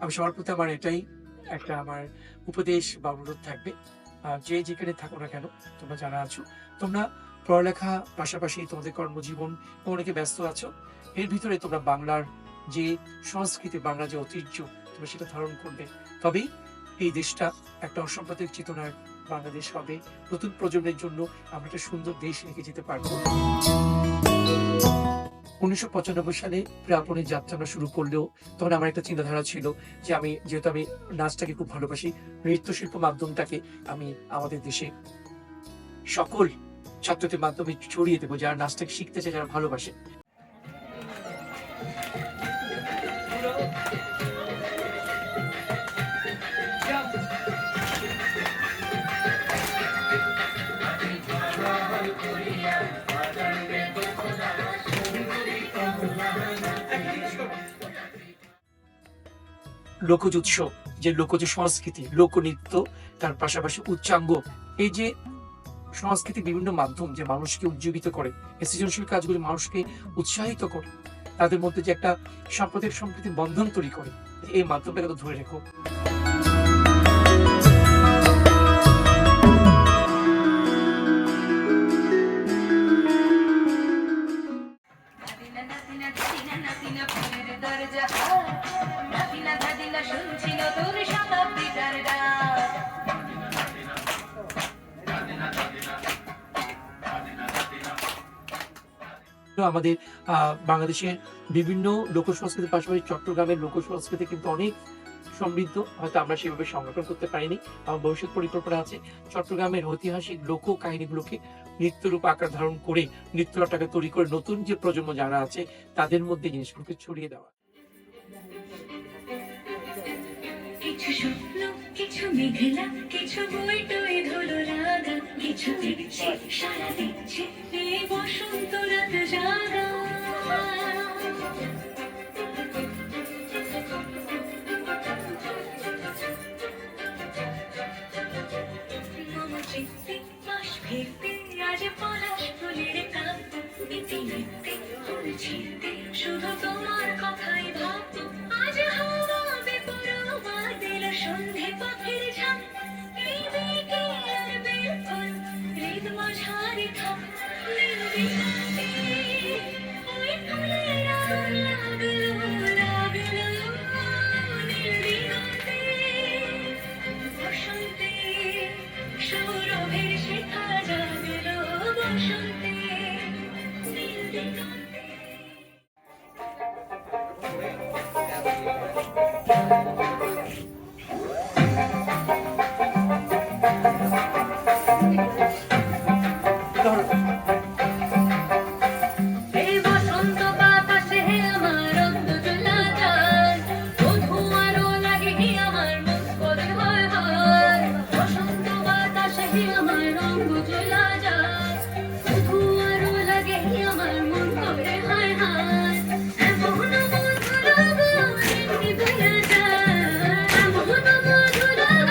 আমি সবার প্রতি আমার এটাই একটা আমার উপদেশ বা অনুরোধ থাকবে, যে যেখানে থাকো না কেন, তোমরা যারা আছো, তোমরা পড়ালেখা পাশাপাশি তোমাদের কর্মজীবন অনেকে ব্যস্ত আছো, এর ভিতরে তোমরা বাংলার যে সংস্কৃতি, বাংলার যে ঐতিহ্য, তোমরা সেটা ধারণ করবে। তবেই এই দেশটা একটা অসাম্প্রদায়িক চেতনার বাংলাদেশ হবে। নতুন প্রজন্মের জন্য আমরা একটা সুন্দর দেশ রেখে যেতে পারবো। 1995 সালে প্রাপণের যাত্রা আমরা শুরু করলেও তখন আমার একটা চিন্তাধারা ছিল যে যেহেতু আমি নাচটাকে খুব ভালোবাসি, নৃত্যশিল্প মাধ্যমটাকে আমি আমাদের দেশে সকল ছাত্রদের মাধ্যমে ছড়িয়ে দেবো, যারা নাচটাকে শিখতে চায়, যারা ভালোবাসে। লোকজ উৎসব, যে লোকজ সংস্কৃতি, লোকনৃত্য, তার পাশাপাশি উচ্চাঙ্গ, এই যে সংস্কৃতি বিভিন্ন মাধ্যম যে মানুষকে উজ্জীবিত করে, এই সৃজনশীল কাজগুলি মানুষকে উৎসাহিত করে, তাদের মধ্যে যে একটা সাম্প্রদায়িক সম্প্রীতির বন্ধন তৈরি করে, এই মাধ্যমটাকে ধরে রেখো। আমাদের বাংলাদেশের বিভিন্ন লোক সংস্কৃতির পাশাপাশি চট্টগ্রামের লোক সংস্কৃতি কিন্তু অনেক সমৃদ্ধ, হয়তো আমরা সেভাবে সংরক্ষণ করতে পারিনি। আমার ভবিষ্যৎ পরিকল্পনা আছে চট্টগ্রামের ঐতিহাসিক লোক কাহিনীগুলোকে নৃত্যরূপ আকার ধারণ করে, নৃত্যটাকে তৈরি করে নতুন যে প্রজন্ম যারা আছে তাদের মধ্যে জিনিসগুলোকে ছড়িয়ে দেওয়া। কিছু স্বপ্ন, কিছু মেঘলা, কিছু বই টই ধুলো রাগা, কিছু দিচ্ছে সারা দিচ্ছে এই বসন্ত রাত জাগা। মম চিত্তে বাস ফিরতে আজ পলাশ ফুলের কাব্য, ইতি নিত্যে ফুল ছিঁড়তে শুধু তোমার কথাই ভাবতো। আজ হাওয়া বেপরোয়া দিল সন্ধে পাখির ঝাঁক, এই বিকেলের বেফুল হৃদ মাঝারে থাক। নীল দিগন্তে ওই ফুলের আগুন লাগলো লাগলো, নীল দিগন্তে বসন্তে সৌরভের শিখা জাগলো, বসন্তে নীল দিগন্তে। এই বসন্ত বাতাসে আমার অন্ত চলা যায়, বধু আরো লাগে আমার মন করে হয় হয়। বসন্ত বাতাসে আমার অন্ত চলা যায়, বধু আরো লাগে আমার মন করে হয় হয়। এমন মধুর গান এমনি বইয়া যায়, এমন মধুর গান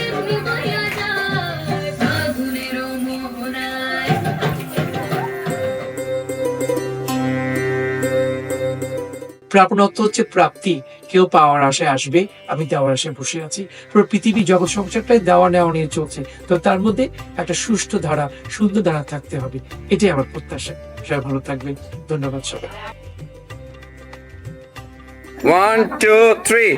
এমনি বইয়া যায়, ফাগুনের মোহনায়। প্রাপণত্ব হচ্ছে প্রাপ্তি, কেউ পাওয়ার আশায় আসবে, আমি দেওয়ার আশায় বসে আছি। পুরো পৃথিবী জগৎ সংসারটাই দেওয়া নেওয়া নিয়ে চলছে, তো তার মধ্যে একটা সুষ্ঠু ধারা, সুন্দর ধারা থাকতে হবে, এটাই আমার প্রত্যাশা। সবাই ভালো থাকবেন, ধন্যবাদ সবাই। 1, 2, 3